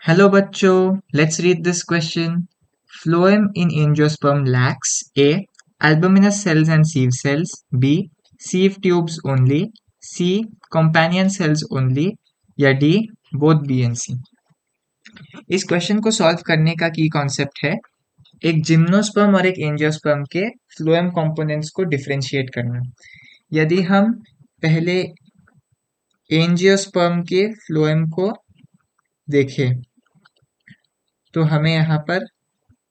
Hello बच्चों, let's read this question. Phloem in angiosperm lacks A. Albuminous cells and sieve cells. B. Sieve tubes only. C. Companion cells only. या D. Both B and C. इस question को solve करने का की concept है एक gymnosperm और एक एंजियोस्पर्म के फ्लोएम कंपोनेंट्स को डिफरेंशिएट करना। यदि हम पहले एंजियोस्पर्म के फ्लोएम को देखें तो हमें यहाँ पर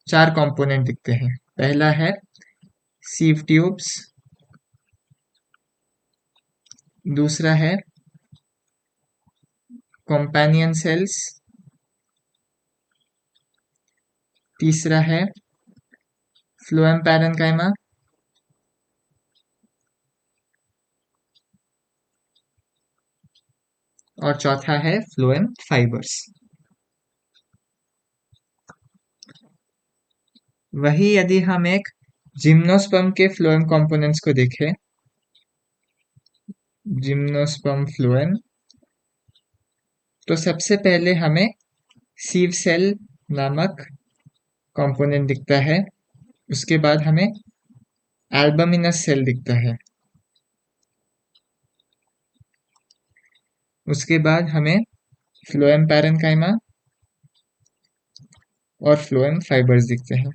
चार कंपोनेंट दिखते हैं। पहला है सीव ट्यूब्स, दूसरा है कंपेनियन सेल्स, तीसरा है फ्लोएम पैरेन्काइमा और चौथा है फ्लोएम फाइबर्स। वही यदि हम एक जिम्नोस्पर्म के फ्लोएम कंपोनेंट्स को देखें, जिम्नोस्पर्म फ्लोएम, तो सबसे पहले हमें सीव सेल नामक कंपोनेंट दिखता है। उसके बाद हमें एल्बमिनस सेल दिखता है। उसके बाद हमें फ्लोएम पैरेन्काइमा और फ्लोएम फाइबर्स दिखते हैं।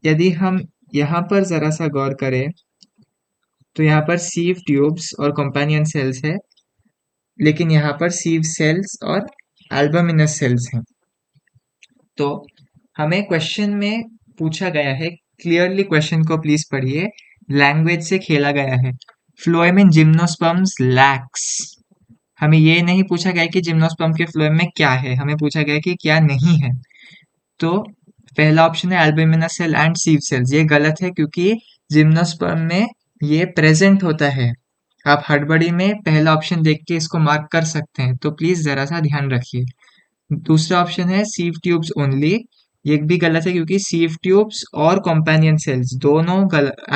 यदि हम यहाँ पर जरा सा गौर करें तो यहाँ पर सीव ट्यूब्स और कंपेनियन सेल्स है, लेकिन यहाँ पर सीव सेल्स और एल्बमिनस सेल्स हैं। तो हमें क्वेश्चन में पूछा गया है, क्लियरली क्वेश्चन को प्लीज पढ़िए, लैंग्वेज से खेला गया है। फ्लोएम इन जिम्नोस्पर्म्स लैक्स। हमें ये नहीं पूछा गया कि जिम्नोस्पर्म के फ्लोएम में क्या है, हमें पूछा गया कि क्या नहीं है। तो पहला ऑप्शन है एल्बुमिनस सेल एंड सीव सेल्स, ये गलत है क्योंकि जिम्नोस्पर्म में ये प्रेजेंट होता है। आप हड़बड़ी में पहला ऑप्शन देख के इसको मार्क कर सकते हैं, तो प्लीज जरा सा ध्यान रखिए। दूसरा ऑप्शन है सीव ट्यूब्स ओनली, ये भी गलत है क्योंकि सीव ट्यूब्स और कंपेनियन सेल्स दोनों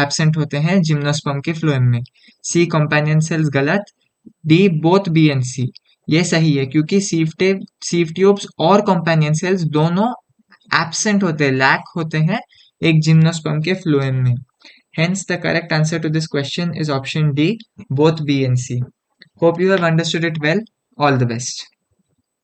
एब्सेंट होते हैं जिम्नोस्पर्म के फ्लोएम में। सी कंपेनियन सेल्स गलत। डी बोथ बी एंड सी, ये सही है क्योंकि सीव ट्यूब्स और कंपेनियन सेल्स दोनों एब्सेंट होते हैं, लैक होते हैं एक जिम्नोस्पर्म के फ्लोएम में। Hence, the correct answer to this question is option D, both B and C. Hope you have understood it well. All the best.